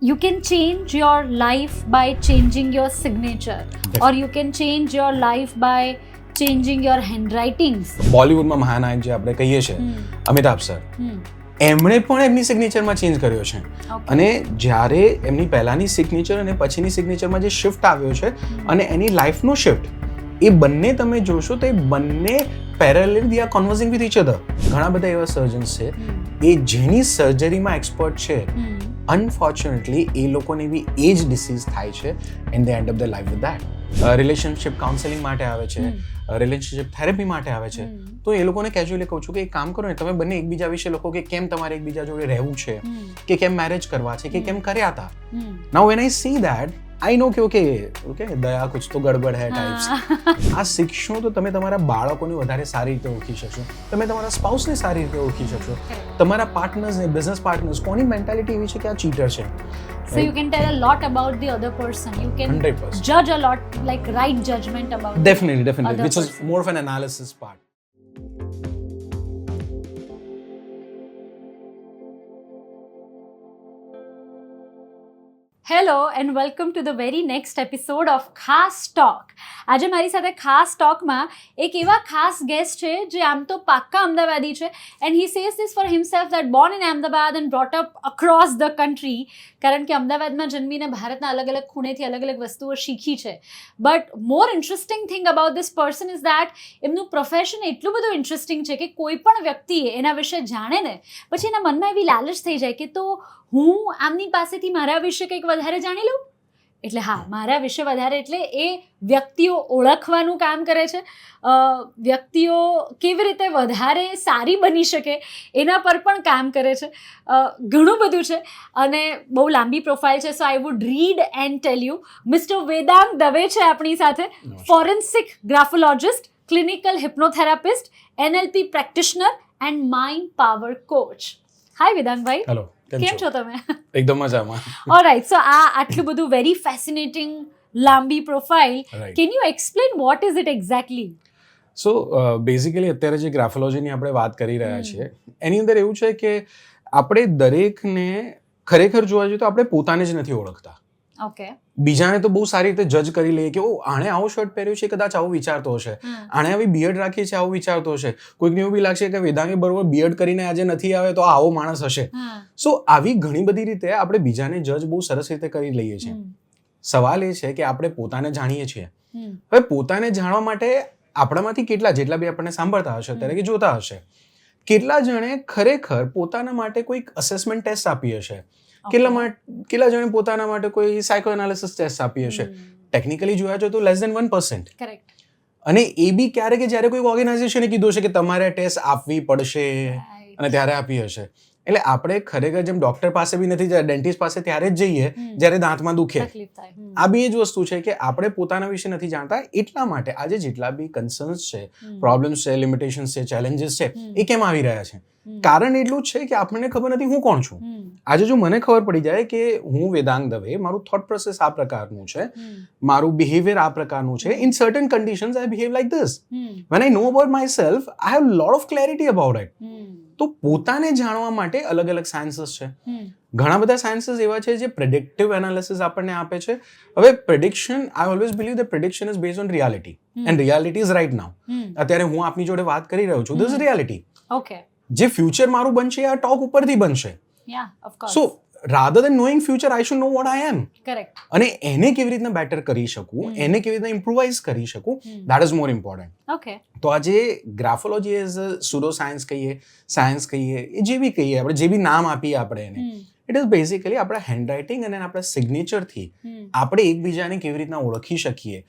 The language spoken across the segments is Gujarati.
you can change your life by changing your signature, or you can change your life by changing your handwritings. બોલિવૂડમાં મહાનાયક જે આપણે કહીએ છીએ અમિતાભ સર, એમણે પણ એમની સિગ્નેચરમાં ચેન્જ કર્યો છે. અને જ્યારે એમની પહેલાની સિગ્નેચર અને પછીની સિગ્નેચરમાં જે શિફ્ટ આવ્યો છે અને એની લાઈફનો શિફ્ટ, એ બંને તમે જોશો તો એ બંને parallel we are conversing with each other. ઘણા બધા એવા સર્જન્સ છે એ જેની સર્જરીમાં એક્સપર્ટ છે, અનફોર્ચ્યુનેટલી એ લોકોને બી એ જ ડિસીઝ થાય છે and the end of the life with that. Relationship counselling માટે આવે છે, રિલેશનશિપ થેરેપી માટે આવે છે. તો એ લોકોને કેઝ્યુઅલી કહું છું કે એક કામ કરો ને, તમે બંને એકબીજા વિશે લખો કે કેમ તમારે એકબીજા જોડે રહેવું છે, કે કેમ મેરેજ કરવા છે, કે કેમ કર્યા હતા. Now when I see that I know કે ઓકે દયા કુછ તો ગડબડ હે ટાઈપ્સ. આ શીખશો તો તમે તમારા બાળકોને વધારે સારી રીતે ઓળખી શકશો, તમે તમારા સ્પાઉસને સારી રીતે ઓળખી શકશો, તમારા પાર્ટનર્સને, બિઝનેસ પાર્ટનર્સ કોની મેન્ટાલિટી એવી છે કે આ ચીટર છે. So you can tell a lot about the other person. You can 100%. judge a lot, like right judgment about Definitely, other which is person. more of an analysis part. Hello and welcome to the very next episode of ખાસ ટોક. આજે મારી સાથે ખાસ ટોકમાં એક એવા ખાસ ગેસ્ટ છે જે આમ તો પાક્કા અમદાવાદી છે, and he says this for himself that born in Ahmedabad and brought up across the country. કારણ કે અમદાવાદમાં જન્મીને ભારતના અલગ અલગ ખૂણેથી અલગ અલગ વસ્તુઓ શીખી છે. But more interesting thing about this person is that એમનું પ્રોફેશન એટલું બધું ઇન્ટરેસ્ટિંગ છે કે કોઈ પણ વ્યક્તિએ એના વિશે જાણે ને પછી એના મનમાં એવી લાલચ થઈ જાય કે તો હું આમની પાસેથી મારા વિશે કંઈક વધારે જાણી લઉં. એટલે હા, મારા વિશે વધારે એટલે એ વ્યક્તિઓ ઓળખવાનું કામ કરે છે, વ્યક્તિઓ કેવી રીતે વધારે સારી બની શકે એના પર પણ કામ કરે છે. ઘણું બધું છે અને બહુ લાંબી પ્રોફાઇલ છે. So I would read and tell you. Mister Vedang Dave છે આપણી સાથે, forensic graphologist, clinical hypnotherapist, NLP practitioner and mind power coach. Hi Vedangbhai. Hello, કેમ છો તમે? એકદમ મજામાં. ઓલરાઇટ, સો આ આટલું બધું વેરી ફેસિનેટિંગ લાંબી profile, can you explain what is it exactly? So basically અત્યારે જે ગ્રાફોલોજીની આપણે વાત કરી રહ્યા છીએ એની અંદર એવું છે કે આપણે દરેકને ખરેખર જોવા જઈએ તો આપણે પોતાને જ નથી ઓળખતા. ઓકે. બીજાને તો બહુ સારી રીતે જજ કરી લઈએ કે ઓ આણે આવો શર્ટ પહેર્યો છે, કદાચ આવું વિચારતો હશે, આણે આવી બિયર્ડ રાખી છે, આવું વિચારતો હશે. કોઈકને એવું બી લાગશે કે વેદાંગે બરોબર બિયર્ડ કરીને આજે નથી આવે તો આવો માણસ હશે. સો આવી ઘણી બધી રીતે આપણે બીજાને જજ બહુ સરસ રીતે કરી લઈએ છીએ. સવાલ એ છે કે આપણે પોતાને જાણીએ છીએ. હવે પોતાને જાણવા માટે આપણામાંથી જેટલા બી આપણને સાંભળતા હશે ત્યારે કે જોતા હશે, કેટલા જણે ખરેખર પોતાના માટે કોઈક અસેસમેન્ટ ટેસ્ટ આપી હશે, કેટલા જણે પોતાના માટે કોઈ સાયકો એનાલિસિસ ટેસ્ટ આપી હશે. ટેકનિકલી જોયા જાય તો લેસ ધેન 1%. કરેક્ટ. અને એ બી ક્યારે કે જ્યારે કોઈ ઓર્ગેનાઇઝેશને કીધું હશે કે તમારે ટેસ્ટ આપવી પડશે અને ત્યારે આપી હશે. એટલે આપણે ખરેખર જેમ ડોક્ટર પાસે બી નથી જતા, ડેન્ટિસ્ટ પાસે ત્યારે જ જઈએ જ્યારે દાંતમાં દુખે. આ બી એ જ વસ્તુ છે કે આપણે પોતાના વિશે નથી જાણતા. એટલા માટે આજે જેટલા બી કન્સર્ન્સ છે, પ્રોબ્લેમ્સ છે, લિમિટેશન્સ છે, ચેલેન્જીસ છે, એ કેમ આવી રહ્યા છે? કારણ એટલું જ છે કે આપણને ખબર નથી હું કોણ છું. આજે જો મને ખબર પડી જાય કે હું વેદાંગ દવે, મારું થોટ પ્રોસેસ આ પ્રકારનું છે, મારું બિહેવિયર આ પ્રકારનું છે, in certain conditions I behave like this. When I know about my self I have lot of clarity about it. તો પોતાને જાણવા માટે અલગ અલગ સાયન્સીસ છે. ઘણા બધા સાયન્સીસ એવા છે જે પ્રેડિક્ટિવ એનાલિસિસ આપણને આપે છે. હવે prediction, I always believe the prediction is based on reality and reality is right now. અત્યારે હું આપની જોડે વાત કરી રહ્યો છું, ધીસ ઇઝ રિયાલિટી. ઓકે. જે ફ્યુચર મારું બનશે આ ટોક ઉપરથી બનશે. So rather than knowing future I should know what I am. Correct. અને એને કેવી રીતના બેટર કરી શકું, એને કેવી રીતના ઇમ્પ્રુવાઇઝ કરી શકું, that is more important. Okay. તો આજે ગ્રાફોલોજી એઝ સુડો સાયન્સ કહીએ, સાયન્સ કહીએ, એ જે બી કહીએ, આપણે જે બી નામ આપીએ આપણે એને, ઇટ ઇઝ બેઝિકલી આપણા હેન્ડરાઇટિંગ અને આપણા સિગ્નેચરથી આપણે એકબીજાને કેવી રીતના ઓળખી શકીએ.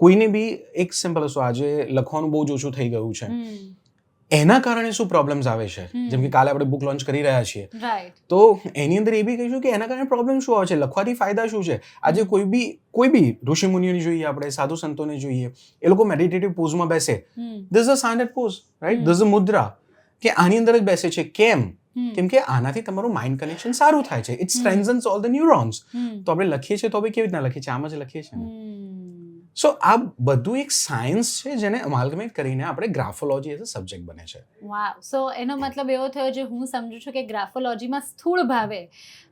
કોઈને બી એક સિમ્પલ વસ્તુ, આજે લખવાનું બહુ જ ઓછું થઈ ગયું છે, એના કારણે શું પ્રોબ્લેમ્સ આવે છે. જેમ કે કાલે આપણે બુક લોન્ચ કરી રહ્યા છીએ, તો એની અંદર એ બી કહીશું કે એના કારણે પ્રોબ્લેમ શું આવે છે, લખવાથી ફાયદા શું છે. આજે કોઈ બી ઋષિ મુનિઓને જોઈએ, આપણે સાધુ સંતોને જોઈએ, એ લોકો મેડિટેટિવ પોઝમાં બેસે. This a standard pose, right? This a mudra, કે આની અંદર જ બેસે છે. કેમ કે આનાથી તમારું માઇન્ડ કનેક્શન સારું થાય છે. It strengthens all the neurons. તો આપણે લખીએ છીએ તો બી કેવી રીતના લખીએ છીએ? આમ જ લખીએ છીએ. સો આ બધું એક સાયન્સ છે જેને અમાલ્ગમેટ કરીને આપણે ગ્રાફોલોજી એઝ અ સબ્જેક્ટ બને છે. વાવ. સો એનો મતલબ એવો થયો, જે હું સમજુ છું કે ગ્રાફોલોજીમાં સ્થૂળ ભાવે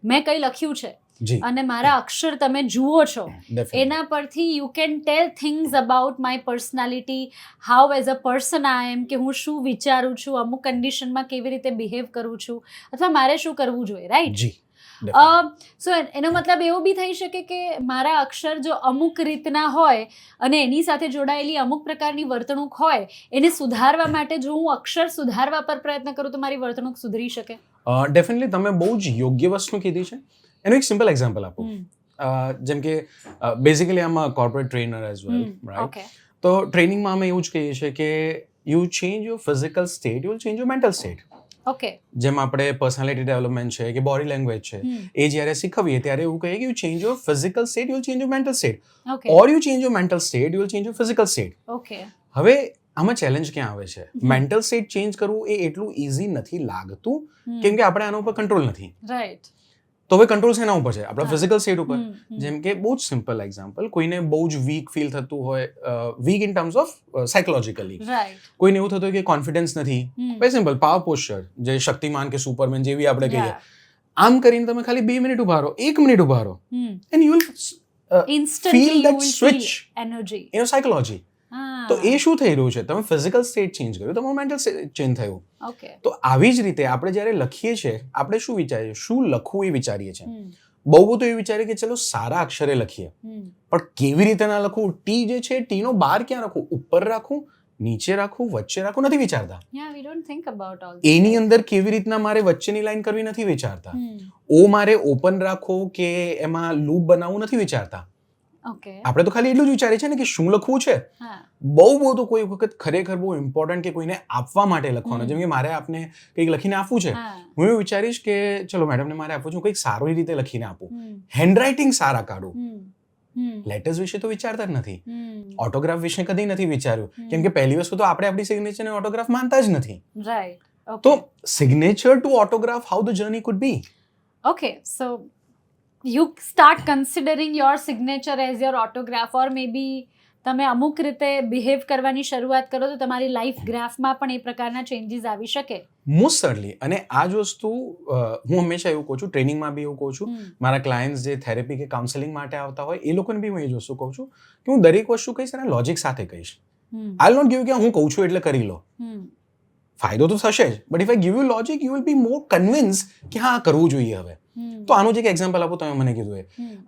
મેં કંઈ લખ્યું છે જી અને મારા અક્ષર તમે જુઓ છો, definitely. એના પરથી you can tell things about my personality, how as a person I am, કે હું શું વિચારું છું, અમુક કન્ડિશનમાં કેવી રીતે બિહેવ કરું છું, અથવા મારે શું કરવું જોઈએ, રાઈટ? જી definitely. સો એનો મતલબ એવો બી થઈ શકે કે મારા અક્ષર જો અમુક રીતના હોય અને એની સાથે જોડાયેલી અમુક પ્રકારની વર્તણૂક હોય, એને સુધારવા માટે જો હું અક્ષર સુધારવા પર પ્રયત્ન કરું તો મારી વર્તણૂક સુધરી શકે. ડેફિનેટલી તમે બહુ જ યોગ્ય વસ્તુ કીધી છે. એનું એક સિમ્પલ એક્ઝામ્પલ આપો. જેમ કે બેઝિકલી આમ corporate trainer as well, right? Okay. તો ટ્રેનિંગમાં અમે એવું જ કહીએ છીએ કે you change your physical state, you will change your mental state. Okay. જેમ આપણે પર્સનાલિટી ડેવલપમેન્ટ છે કે બોડી લેંગ્વેજ છે, એ જ્યારે શીખવીએ ત્યારે એવું કહીએ કે you change your physical state, you will change your mental state, okay. Or you change your mental state, you will change your physical state. Okay. હવે આમાં ચેલેન્જ ક્યાં આવે છે? મેન્ટલ સ્ટેટ ચેન્જ કરવું એ એટલું ઇઝી નથી લાગતું, કેમ કે આપણે આના ઉપર કંટ્રોલ નથી. રાઈટ. તો હવે કંટ્રોલ શેના ઉપર છે? આપણા ફિઝિકલ સ્ટેટ ઉપર. જેમ કે બહુ જ સિમ્પલ એક્ઝામ્પલ, કોઈને બહુ જ વીક ફીલ થતું હોય, weak in terms of psychologically, right. કોઈને એવું થતું હોય કે કોન્ફિડન્સ નથી, વેરી સિમ્પલ પાવર પોસ્ચર, જે શક્તિમાન કે સુપરમેન જેવી આપણે કહીએ, આમ કરીને તમે ખાલી 2 મિનિટ ઉભા રહો, 1 મિનિટ ઉભા રહો, and you will instantly feel that switch energy. in your psychology. તો એ શું થઈ રહ્યું છે? તમે ફિઝિકલ સ્ટેટ ચેન્જ કર્યું, તમારું મેન્ટલ સ્ટેટ ચેન્જ થયું. ઓકે. તો આવી જ રીતે આપણે જ્યારે લખીએ છીએ, આપણે શું વિચારીએ, શું લખવું એ વિચારીએ છીએ. બહુ બધું એ વિચારીએ કે ચલો સારા અક્ષરે લખીએ, પણ કેવી રીતે ના લખવું, ટી જે છે ટી નો બાર ક્યાં રાખવું, ઉપર રાખવું, નીચે રાખવું, વચ્ચે રાખવું, નથી વિચારતા. Yeah we don't think about all. એની અંદર કેવી રીતના મારે વચ્ચેની લાઈન કરવી નથી વિચારતા. ઓ મારે ઓપન રાખવો કે એમાં લૂપ બનાવવું નથી વિચારતા. ઓકે. આપણે તો ખાલી એટલું જ વિચારીએ છીએ ને કે શું લખવું છે. બહુ બધું કોઈ વખત ખરેખર બહુ ઇમ્પોર્ટન્ટ કે કોઈને આપવા માટે લખવાનું, જેમ કે મારે આપને કંઈક લખીને આપવું છે, હું એવું વિચારીશ કે ચલો મેડમને મારે આપવું છે, હું કંઈક સારી રીતે લખીને આપું, હેન્ડરાઇટિંગ સારા કાઢું. લેટર્સ વિશે તો વિચારતા જ નથી, ઓટોગ્રાફ વિશે કદી નથી વિચાર્યું, કેમ કે પહેલી વસ્તુ તો આપણે આપણી સિગ્નેચરને ઓટોગ્રાફ માનતા જ નથી. રાઈટ. તો signature to autograph, how the journey could be. Okay, so you start considering your signature as your autograph, or maybe તમે અમુક રીતે બિહેવ કરવાની શરૂઆત કરો તો તમારી લાઈફ ગ્રાફમાં પણ એ પ્રકારના ચેન્જીસ આવી શકે. મોસ્ટ સર્ટલી. અને આ જ વસ્તુ હું હંમેશા એવું કહું છું, ટ્રેનિંગમાં બી એવું કહું છું, મારા ક્લાયન્ટ્સ જે થેરેપી કે કાઉન્સેલિંગ માટે આવતા હોય એ લોકોને બી હું એ જ વસ્તુ કહું છું કે હું દરેક વસ્તુ કહીશ અને લોજિક સાથે કહીશ. આઈ વિલ નોટ ગીવ કે હું કહું છું એટલે કરી લો. ફાયદો તો થશે જ, but if I give you logic you will be more convince કે હા કરવું જોઈએ હવે. તો આનું જ એક એક્ઝામ્પલ આપું, તમે મને કીધું એ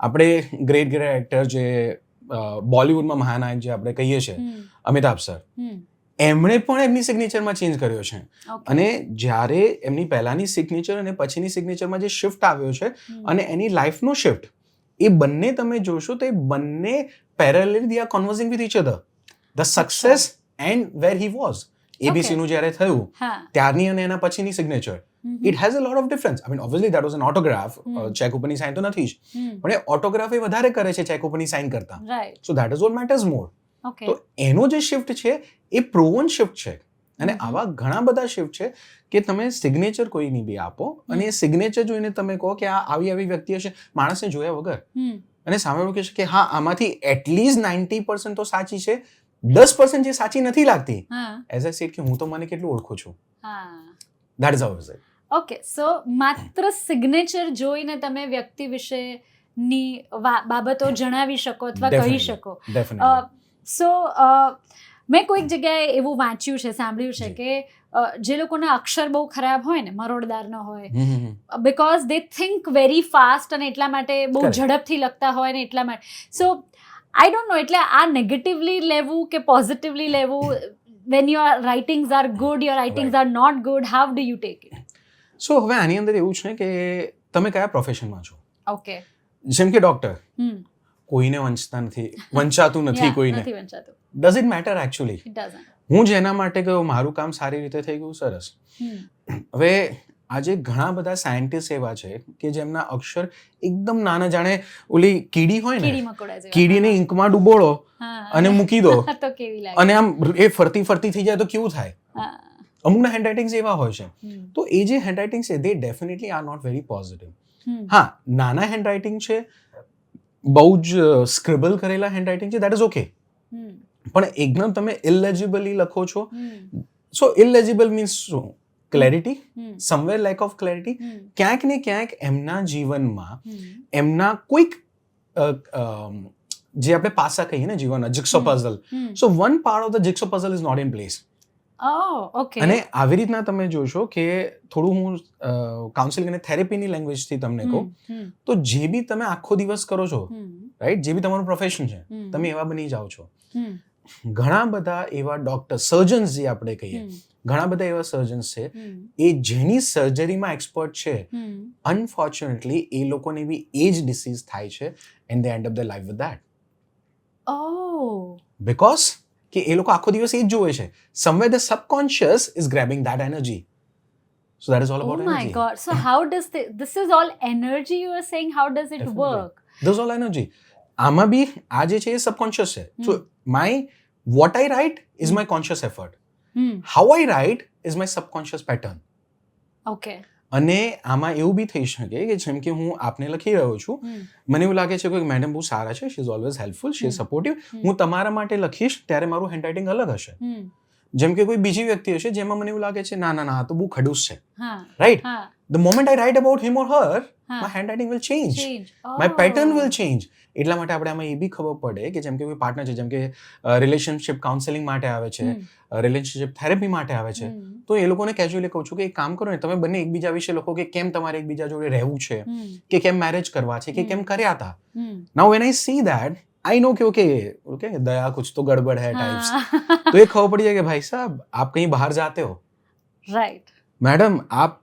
આપણે ગ્રેટ ગ્રેટ એક્ટર જે બોલિવૂડમાં મહાનાયક જે આપણે કહીએ છીએ, અમિતાભ સર, એમણે પણ એમની સિગ્નેચરમાં ચેન્જ કર્યો છે. અને જ્યારે એમની પહેલાની સિગ્નેચર અને પછીની સિગ્નેચરમાં જે શિફ્ટ આવ્યો છે અને એની લાઈફનો શિફ્ટ, એ બંને તમે જોશો તો એ બંને parallelly they are conversing with each other. The success and where he was, ABC નું જ્યારે થયું ત્યારની અને એના પછીની signature, it has a lot of difference. I mean obviously that was an autograph, cheque ઉપરની સાઇન તો નથી જ, પણ એ ઓટોગ્રાફ એ વધારે કરે છે ચેક ઉપરની સાઇન કરતા. So that is what matters more. તો એનો જે શિફ્ટ છે એ પ્રોવન શિફ્ટ છે. અને આવા ઘણા બધા શિફ્ટ છે કે તમે સિગ્નેચર કોઈની બી આપો અને એ સિગ્નેચર જોઈને તમે કહો કે આ આવી આવી વ્યક્તિ હશે, માણસને જોયા વગર, અને સામે વાળું કહે છે કે હા આમાંથી એટલીસ્ટ 90% તો સાચી છે, 10% જે સાચી નથી લાગતી, એઝ આઈ સેડ કે હું તો મને કેટલું ઓળખું છું. That is how it is. Okay, so માત્ર સિગ્નેચર જોઈને તમે વ્યક્તિ વિશેની બાબતો જણાવી શકો અથવા કહી શકો. સો મેં કોઈક જગ્યાએ એવું વાંચ્યું છે, સાંભળ્યું છે કે જે લોકોના અક્ષર બહુ ખરાબ હોય ને, મરોડદાર ન હોય, because they think very fast અને એટલા માટે બહુ ઝડપથી લખતા હોય ને એટલા માટે. સો આઈ ડોન્ટ નો, એટલે આ નેગેટિવલી લેવું કે પોઝિટિવલી લેવું, when your writings are good, your writings are not good, how do you take it? સો હવે આની અંદર એવું છે કે તમે કયા પ્રોફેશનમાં છો. ઓકે. જેમ કે ડોક્ટર, કોઈને વંચાતું નથી કોઈને. Does it matter actually? હું જેના માટે ગયો, મારું કામ સારી રીતે થઈ ગયું, સરસ. હવે આજે ઘણા બધા સાયન્ટિસ્ટ એવા છે કે જેમના અક્ષર એકદમ નાના, જાણે ઓલી કીડી હોય ને, કીડીને ઇંકમાં ડૂબોળો અને મૂકી દો અને આમ એ ફરતી ફરતી થઈ જાય તો કેવું થાય. અમુકના હેન્ડરાઇટિંગ્સ એવા હોય છે. તો એ જે હેન્ડરાઇટિંગ છે they definitely are not very positive. હા, નાના હેન્ડરાઇટિંગ છે, બહુ જ સ્ક્રિબલ કરેલા હેન્ડરાઇટિંગ છે, દેટ ઇઝ ઓકે. પણ એકદમ તમે ઇલેજિબલી લખો છો. સો ઇલેજિબલ મીન્સ શું? Clarity, somewhere lack of clarity, ક્યાંક ને ક્યાંક એમના જીવનમાં એમના કોઈક જે આપણે પાસા કહીએ ને જીવનના jigsaw puzzle, so one part of the jigsaw puzzle is not in place. અને આવી રીતના તમે જોશો કે થોડું હું કાઉન્સિલિંગ અને થેરેપીની લેંગ્વેજથી તમને કહું તો જે બી તમે આખો દિવસ કરો છો, રાઈટ, જે બી તમારું પ્રોફેશન છે, તમે એવા બની જાઓ છો. ઘણા બધા એવા ડોક્ટર, સર્જન્સ જે આપણે કહીએ, ઘણા બધા એવા સર્જન્સ છે એ જેની સર્જરીમાં એક્સપર્ટ છે, અનફોર્ચ્યુનેટલી એ લોકોને બી એ જ ડિસીઝ થાય છે and they end up the life with that. Because કે એ લોકો આખો દિવસ એ જ જોવે છે. Somewhere the subconscious is grabbing that energy. So that is all about energy. Oh my God. So how does this is all energy you are saying? How does it work? This is all energy. આમાં બી આ જે છે એ સબકોન્શિયસ છે. So what I write is my conscious effort. How I write is my subconscious pattern. Okay. અને આમાં એવું બી થઈ શકે કે જેમ કે હું આપને લખી રહ્યો છું, મને એવું લાગે છે કે મેડમ બહુ સારા છે, she is always helpful, she is supportive, હું તમારા માટે લખીશ ત્યારે મારું હેન્ડરાઇટિંગ અલગ હશે. જેમ કે કોઈ બીજી વ્યક્તિ હશે જેમાં મને એવું લાગે છે ના ના ના આ તો બહુ ખડૂસ છે, right, the moment I write about him or her, my handwriting will change. My pattern will change. એટલા માટે આપણે આમાં એ બી ખબર પડે કે જેમ કે કોઈ પાર્ટનર છે, જેમ કે રિલેશનશિપ કાઉન્સેલિંગ માટે આવે છે, રિલેશનશિપ થેરેપી માટે આવે છે, તો એ લોકોને કેઝ્યુઅલી કહું છું કે એક કામ કરો ને, તમે બંને એકબીજા વિશે લખો કે કેમ તમારે એકબીજા જોડે રહેવું છે, કે કેમ મેરેજ કરવા છે, કે કેમ કર્યા હતા. Now when I see that I know कि ओके दया कुछ तो गड़बड़ है टाइप्स. तो ये खबर पड़ी है कि भाई साहब आप कहीं बाहर जाते हो, राइट, मैडम आप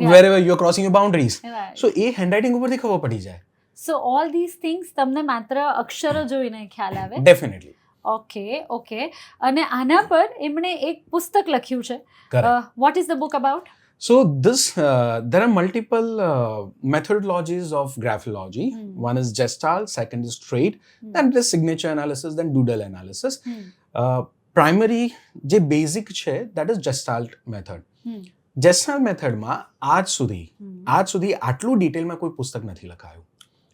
wherever you are crossing your boundaries, so ये handwriting ઉપર થી ખબર પડી જાય. So all these things તમને માત્ર અક્ષરો જોઈને ખ્યાલ આવે? Definitely. ઓકે. અને આના પર એમણે એક પુસ્તક લખ્યું છે. What is the book about? So there are multiple methodologies of graphology. One is Gestalt, second is trait, then it is signature analysis, then doodle analysis. Primary જે basic છે that is Gestalt method. Gestalt method માં આજ સુધી આટલું ડિટેલમાં કોઈ પુસ્તક નથી લખાયું.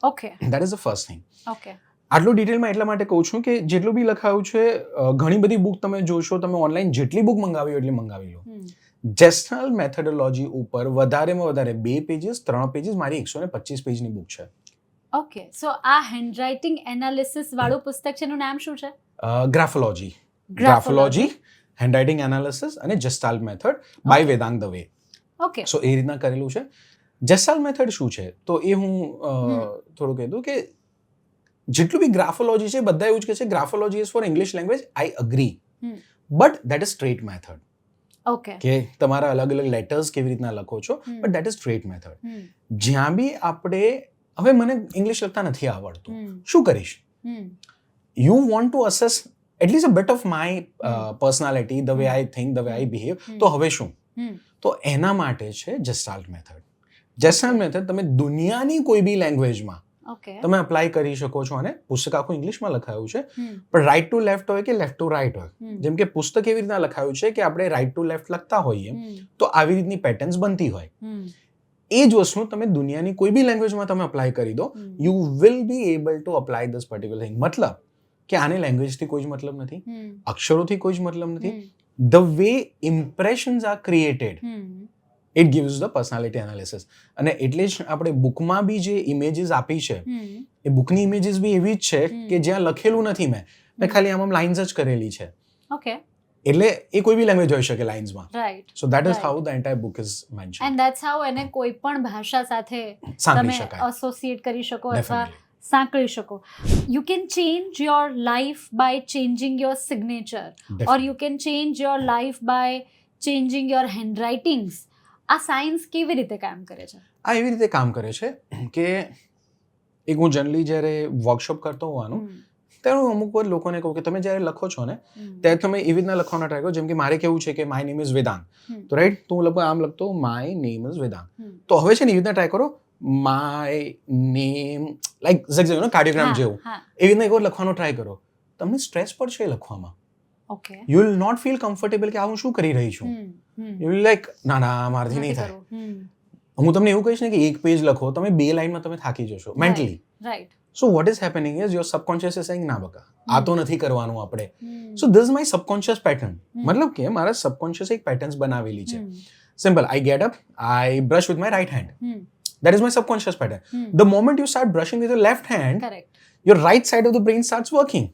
Okay. That is the first thing. Okay. આટલું ડિટેલમાં એટલા માટે કહું છું કે જેટલું બી લખાયું છે, ઘણી બધી બુક તમે જોશો, તમે ઓનલાઈન જેટલી બુક મંગાવી હોય એટલી મંગાવી લો. જેસ્ટાલ્ટ મેથોડોલોજી ઉપર વધારેમાં વધારે 2 પેજીસ 3 પેજીસ મારી 125 પેજની બુક છે. ઓકે. સો આ હેન્ડરાઇટિંગ એનાલિસિસ વાળું પુસ્તક છે, એનું નામ શું છે? ગ્રાફોલોજી, હેન્ડરાઇટિંગ એનાલિસિસ અને જેસ્ટાલ્ટ method by Vedang Dave. Okay. So એ રીતના કરેલું છે. જેસ્ટાલ્ટ મેથડ શું છે તો એ હું થોડું કહી દઉં કે જેટલું બી ગ્રાફોલોજી છે બધા એવું જ કહે છે graphology is for English language. I agree, but that is straight method. Okay. કે તમારા અલગ અલગ લેટર્સ કેવી રીતના લખો છો, but that is straight method. જ્યાં બી આપણે, હવે મને ઇંગ્લિશ લખતા નથી આવડતું, શું કરીશ? You want to assess at least a bit of my personality, the way I think, the way I behave, તો હવે શું? તો એના માટે છે જેસ્ટાલ્ટ મેથડ. જેસ્ટાલ્ટ મેથડ તમે દુનિયાની કોઈ બી લેંગ્વેજમાં તમે અપ્લાય કરી શકો છો. અને પુસ્તક આખું ઇંગ્લિશમાં લખાયું છે, પણ રાઈટ ટુ લેફ્ટ હોય કે લેફ્ટ ટુ રાઈટ હોય, જેમ કે પુસ્તક એવી રીતના લખાયું છે કે આપણે રાઈટ ટુ લેફ્ટ લખતા હોઈએ તો આવી રીતની પેટર્ન્સ બનતી હોય. એ જ વસ્તુ તમે દુનિયાની કોઈ બી લેંગ્વેજમાં તમે અપ્લાય કરી દો, you will be able to apply this particular thing. મતલબ કે આને લેંગ્વેજથી કોઈ જ મતલબ નથી, અક્ષરોથી કોઈ જ મતલબ નથી. The way impressions are created, it gives the personality analysis. અને એટલે જ આપણે બુકમાં બી જે ઇમેજીસ આપી છે, એ બુકની ઇમેજીસ બી એવી જ છે કે જ્યાં લખેલું નથી, મેં ખાલી આમાં લાઇન્સ જ કરેલી છે. ઓકે. એટલે એ કોઈ બી લેંગ્વેજ હોઈ શકે લાઇન્સમાં. Right. So that is how the entire book is mentioned. And that's how એને કોઈ પણ ભાષા સાથે તમે એસોસિએટ કરી શકો અથવા સાંકળી શકો. You can change your life by changing your signature, or you can change your life by changing your handwritings. આ સાયન્સ કેવી રીતે કામ કરે છે? આ એવી રીતે કામ કરે છે કે એક હું જનરલી જ્યારે વર્કશોપ કરતો હોવાનું ત્યારે હું અમુક વાર લોકોને કહું કે તમે જ્યારે લખો છો ને ત્યારે તમે એવી રીતના લખવાના ટ્રાય કરો. જેમ કે મારે કેવું છે કે માય નેમ ઇઝ વેદાંગ, તો રાઈટ, તો હું લગભગ આમ લખતો માય નેમ ઇઝ વેદાંગ. તો હવે છે ને એવી રીતના ટ્રાય કરો, માય નેમ લાઈક કાર્ડિયોગ્રામ જેવું, એવી રીતના એક વાર લખવાનો ટ્રાય કરો. તમને સ્ટ્રેસ પડશે એ લખવામાં. Okay. You will not feel comfortable કે આ હું શું કરી રહી છું. યુ વિલ લાઈક ના ના મારાથી નહીં થાય. હું તમને એવું કહીશ ને કે એક પેજ લખો, તમે 2 લાઈનમાં તમે થાકી જશો mentally. Right. So what is happening is your subconscious is saying ના બકા આ તો નથી કરવાનું આપણે. So this my subconscious pattern. મતલબ કે મારા સબકોન્શિયસ એક પેટર્ન્સ બનાવેલી છે. Simple, I get up, I brush with my right hand. That is my subconscious pattern. The moment you start brushing with your left hand, your right side of the brain starts working,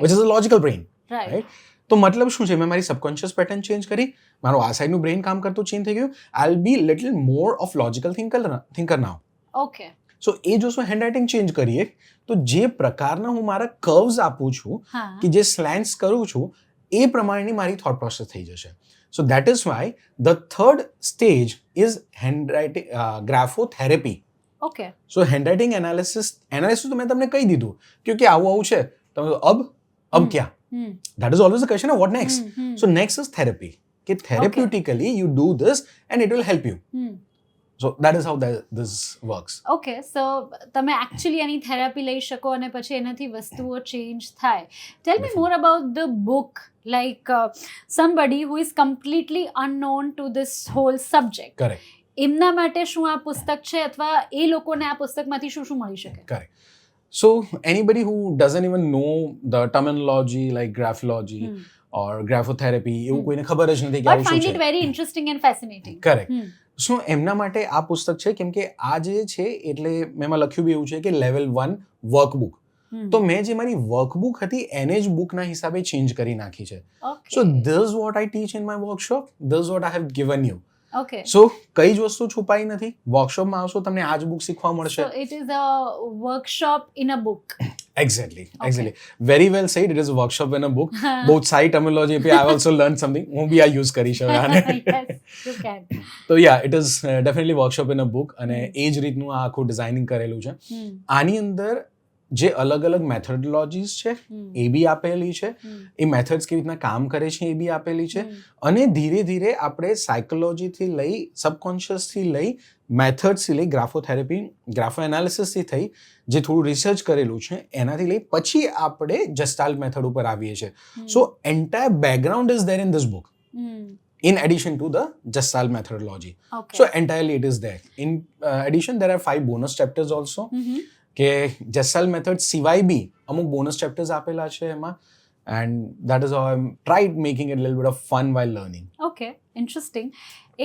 which is a logical brain. Right? તો મતલબ શું છે, મેં મારી સબકોન્શિયસ પેટર્ન ચેન્જ કરી, મારું આ સાઈડનું બ્રેન કામ કરતું ચેન્જ થઈ ગયું. I will be little more of logical thinker now. Okay. So એ જો શું હેન્ડ રાઇટિંગ ચેન્જ કરીએ તો જે પ્રકારના હું મારા કર્વ્સ આપું છું, કે જે સ્લેન્ટ્સ કરું છું, એ પ્રમાણેની મારી થોટ પ્રોસેસ થઈ જશે. So that is why the third stage is handwriting graphotherapy. Okay. So handwriting analysis તો મેં તમને કહી દીધું કે આવું છે, તમે અબ क्या? That is always the question of what next. So next is therapy. કે therapeutically you do this and it will help you. So that is how this works. Okay, so તમે actually એની થેરાપી લઈ શકો અને પછી એનાથી વસ્તુઓ ચેન્જ થાય. Tell me more about the book. Like somebody who is completely unknown to this whole subject. Correct. એમના માટે શું આ પુસ્તક છે અથવા એ લોકોને આ પુસ્તકમાંથી શું મળી શકે? Correct. So anybody who doesn't even know the terminology like graphology or graphotherapy, એવું કોઈને ખબર જ નથી કે આવું શું છે. But find it very interesting and fascinating. Correct. સો એમના માટે આ પુસ્તક છે, કેમ કે આ જે છે એટલે મેં એમાં લખ્યું બી એવું છે કે લેવલ 1 વર્કબુક. તો મેં જે મારી વર્કબુક હતી એને જ બુકના હિસાબે ચેન્જ કરી નાખી છે. So this what I teach in my workshop, this what I have given you. Okay. So કઈ જ વસ્તુ છુપાઈ નથી. વર્કશોપમાં આવશો તમને આ જ બુક શીખવા મળશે. So it is a workshop in a book. Exactly. Very well said. It is a workshop in a book. Both side terminology pe I have also learned something. હું બી આ યુઝ કરી શકું આને. Yes, you can. તો yeah, it is definitely workshop in a book અને એ જ રીતનું આ આખું ડિઝાઇનિંગ કરેલું છે. આની અંદર જે અલગ અલગ મેથોડોલોજીસ છે એ બી આપેલી છે, એ મેથડ્સ કેવી રીતના કામ કરે છે એ બી આપેલી છે, અને ધીરે ધીરે આપણે સાયકોલોજીથી લઈ, સબકોન્શિયસથી લઈ, મેથડ્સથી લઈ, ગ્રાફોથેરાપી, ગ્રાફો એનાલિસિસથી થઈ, જે થોડું રિસર્ચ કરેલું છે એનાથી લઈ પછી આપણે જસ્ટાલ્ટ મેથડ ઉપર આવીએ છીએ. So entire background is there in this book. In addition to the Gestalt methodology. Okay. So entirely it is there. In addition, there are 5 bonus chapters also. કે જેસ્ટાલ્ટ મેથડ સિવાય બી અમુક બોનસ ચેપ્ટર્સ આપેલા છે એમાં, and that is how I am tried making it little bit of fun while learning. Okay, interesting.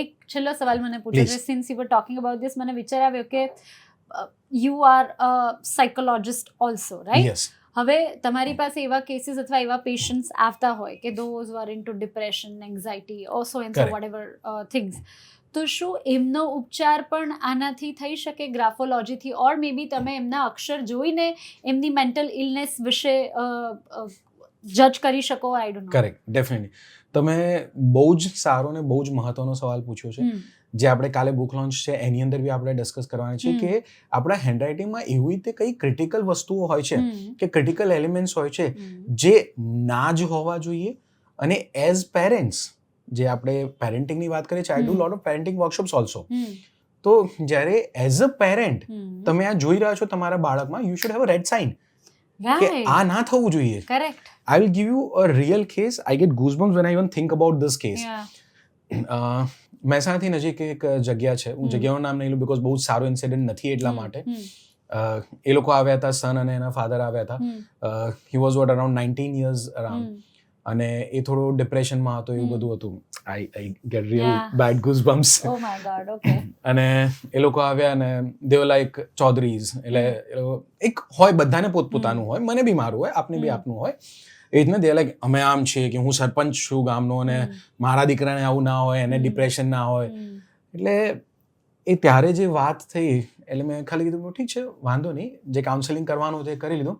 એક છેલ્લો સવાલ મને પૂછો છે, since you were talking about this, મને વિચાર આવ્યો કે you are a psychologist also, right? Yes. હવે તમારી પાસે એવા કેસીસ અથવા એવા પેશન્ટ્સ આવતા હોય કે those are into depression, anxiety, or so and so whatever things, તો શું એમનો ઉપચાર પણ આનાથી થઈ શકે ગ્રાફોલોજીથી? ઓર મે બી તમે એમના અક્ષર જોઈને એમની મેન્ટલ ઇલનેસ વિશે જજ કરી શકો? I don't know. Correct, definitely. તમે બહુ જ સારો ને બહુ જ મહત્વનો સવાલ પૂછ્યો છે, જે આપણે કાલે બુક લોન્ચ છે એની અંદર બી આપણે ડિસ્કસ કરવાની છે કે આપણા હેન્ડરાઇટિંગમાં એવી રીતે કઈ ક્રિટિકલ વસ્તુઓ હોય છે કે ક્રિટિકલ એલિમેન્ટ્સ હોય છે જે ના જ હોવા જોઈએ. અને એઝ પેરેન્ટ્સ જે આપણે પેરેન્ટિંગની વાત કરીએ છીએ, I do lot of parenting workshops also. તો જ્યારે એઝ અ પેરેન્ટ તમે આ જોઈ રહ્યા છો તમારા બાળકમાં, you should have a red sign કે આ ના થવું જોઈએ. Correct. I will give you a real case. I get goosebumps when I even think about this case. મહેસાણાથી નજીક એક જગ્યા છે, હું જગ્યાનું નામ નહીં લઉં બિકોઝ બહુ સારો ઇન્સિડન્ટ નથી એટલા માટે. એ લોકો આવ્યા હતા, સન અને એના ફાધર આવ્યા હતા. He was what around 19 years around, અને એ થોડો ડિપ્રેશનમાં હતો, એવું બધું હતું. I get real bad goosebumps. Oh my God. Okay. અને એ લોકો આવ્યા અને દે વર લાઈક ચૌધરીઝ, એટલે એક હોય બધાને પોતપોતાનું હોય, મને બી મારું હોય, આપને બી આપનું હોય. એ જ ને, દે લાઈક અમે આમ છીએ કે હું સરપંચ છું ગામનો અને મારા દીકરાને આવું ના હોય, એને ડિપ્રેશન ના હોય. એટલે એ ત્યારે જે વાત થઈ એટલે મેં ખાલી કીધું ઠીક છે, વાંધો નહીં, જે કાઉન્સેલિંગ કરવાનું હતું એ કરી લીધું.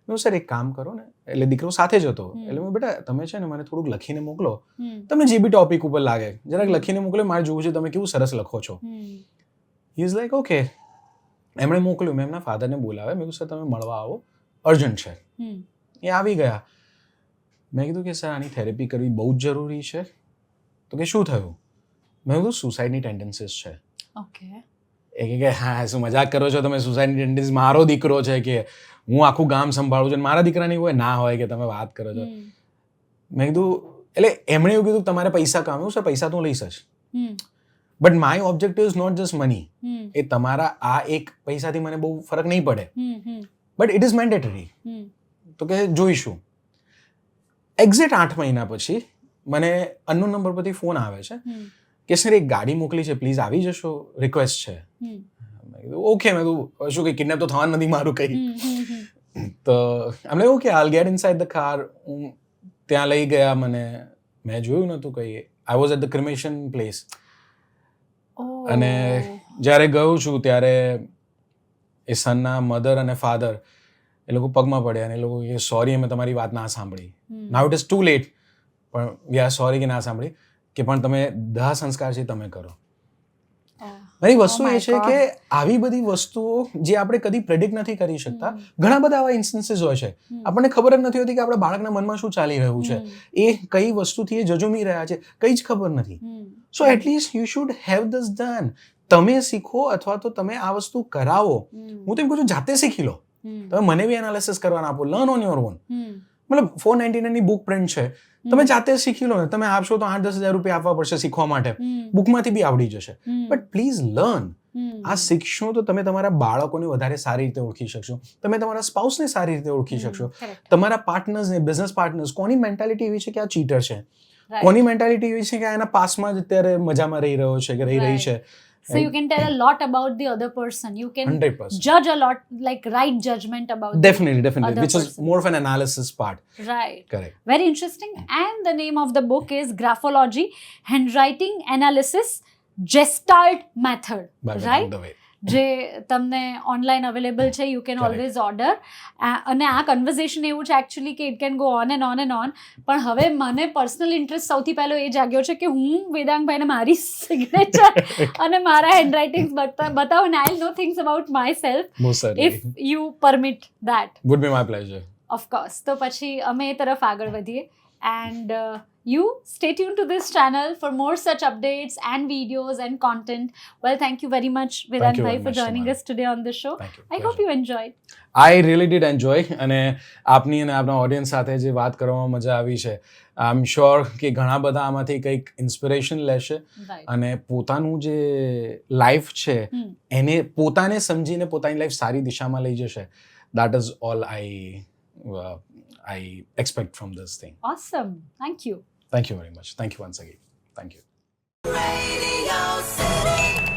મેં સર એક કામ કરો ને, એટલે દીકરો સાથે જ હતો, એટલે મેં બેટા તમે છે ને મને થોડુંક લખીને મોકલો, તમને જે બી ટોપિક ઉપર લાગે જરાક લખીને મોકલો, મારે જોવું છે તમે કેવું સરસ લખો છો. He is like okay. એમણે મોકલ્યું, મેં એમના ફાધરને બોલાવે, મેં કીધું સર તમે મળવા આવો, અર્જન્ટ છે. એ આવી ગયા. મેં કીધું કે સર આની થેરેપી કરવી બહુ જ જરૂરી છે. તો કે શું થયું? મેં કીધું સુસાઇડની ટેન્ડન્સીસ છે. ઓકે. એ કે હા શું મજાક કરો છો તમે, સુસાઇડની ટેન્ડન્સીસ? મારો દીકરો છે કે હું આખું ગામ સંભાળું છું, મારા દીકરાની કોઈ ના હોય કે તમે વાત કરો છો. મેં કીધું, એટલે એમણે એવું કીધું તમારે પૈસા કામ, સર પૈસા તો હું લઈશ જ, but my objective is not just money. એ તમારા આ એક પૈસાથી મને બહુ ફરક નહીં પડે, બટ ઇટ ઇઝ મેન્ડેટરી. તો કે જોઈશું. એક્ઝેક્ટ 8 મહિના પછી મને અનનોન નંબર પરથી ફોન આવે છે કે સર એક ગાડી મોકલી છે, પ્લીઝ આવી જશો, રિક્વેસ્ટ છે. ઓકે, મેં કીધું શું કંઈ કિડનેપ તો થવાનું નથી મારું કંઈ. તો એમને okay, I'll get inside the car. હું ત્યાં લઈ ગયા મને. મેં જોયું નહોતું કંઈ. I was at the cremation place. અને જ્યારે ગયો છું ત્યારે એ સનના મધર અને ફાધર એ લોકો પગમાં પડ્યા અને એ લોકો કે સોરી, અમે તમારી વાત ના સાંભળી. નાઉ ઇટ ઇઝ ટુ લેટ, પણ વી આર સોરી કે ના સાંભળી, કે પણ તમે દાહ સંસ્કાર છે તમે કરો. મારી વસ્તુ એ છે કે આવી બધી વસ્તુઓ જે આપણે કદી પ્રેડિક્ટ નથી કરી શકતા, ઘણા બધા આવા ઇન્સ્ટન્સીસ હોય છે. આપણને ખબર જ નથી હોતી કે આપણા બાળકના મનમાં શું ચાલી રહ્યું છે, એ કઈ વસ્તુથી એ જજુમી રહ્યા છે, કંઈ જ ખબર નથી. So at least you should have this done. તમે શીખો અથવા તો તમે આ વસ્તુ કરાવો. હું તો એમ કહું છું, જાતે શીખી લો. તમે મને બી એનાલિસિસ કરવાના આપો, લર્ન ઓન યોર ઓન. મતલબ 499 ની બુક પ્રિન્ટ છે, તમે જાતે શીખી લો ને. તમે આપશો તો 8-10 હજાર રૂપિયા આપવા પડશે શીખવા માટે. બુકમાંથી બી આવડી જશે. But please learn. આ શીખશો તો તમે તમારા બાળકોને વધારે સારી રીતે ઓળખી શકશો, તમે તમારા સ્પાઉસને સારી રીતે ઓળખી શકશો, તમારા પાર્ટનર્સને, બિઝનેસ પાર્ટનર્સ, કોની મેન્ટાલિટી એવી છે કે આ ચીટર છે, કોની મેન્ટાલિટી એવી છે કે એના પાસમાં જ અત્યારે મજામાં રહી રહ્યો છે કે રહી રહી છે. So you can tell a lot about the other person. You can 100%. judge a lot, like right judgment about Definitely, the other which is person. more of an analysis part. Right. Correct. Very interesting. And the name of the book is Graphology, Handwriting Analysis, Gestalt Method. By right? the way. જે તમને ઓનલાઈન અવેલેબલ છે, યુ કેન ઓલવેઝ ઓર્ડર. અને આ કન્વર્ઝેશન એવું છે એકચ્યુઅલી કે it can go on and on and on, પણ હવે મને પર્સનલ ઇન્ટરેસ્ટ સૌથી પહેલો એ જાગ્યો છે કે હું વેદાંગભાઈને મારી સિગ્નેચર અને મારા હેન્ડરાઇટિંગ્સ બતાવું, ને I know things about myself Most certainly. If you permit that. Would be my pleasure. Of course. તો પછી અમે એ તરફ આગળ વધીએ. And you stay tuned to this channel for more such updates and videos and content. Well, thank you very much, Vedant Bhai, for joining us today on the show. Thank you. I hope you enjoyed. I really did enjoy. અને આપની અને આપણા ઓડિયન્સ સાથે જે વાત કરવામાં મજા આવી છે, આઈ એમ શ્યોર કે ઘણા બધા આમાંથી કંઈક ઇન્સ્પિરેશન લેશે અને પોતાનું જે લાઈફ છે એને પોતાને સમજીને પોતાની લાઈફ સારી દિશામાં લઈ જશે. That is all I expect from this thing. Awesome. Thank you. Thank you very much. Thank you once again. Thank you. Radio City.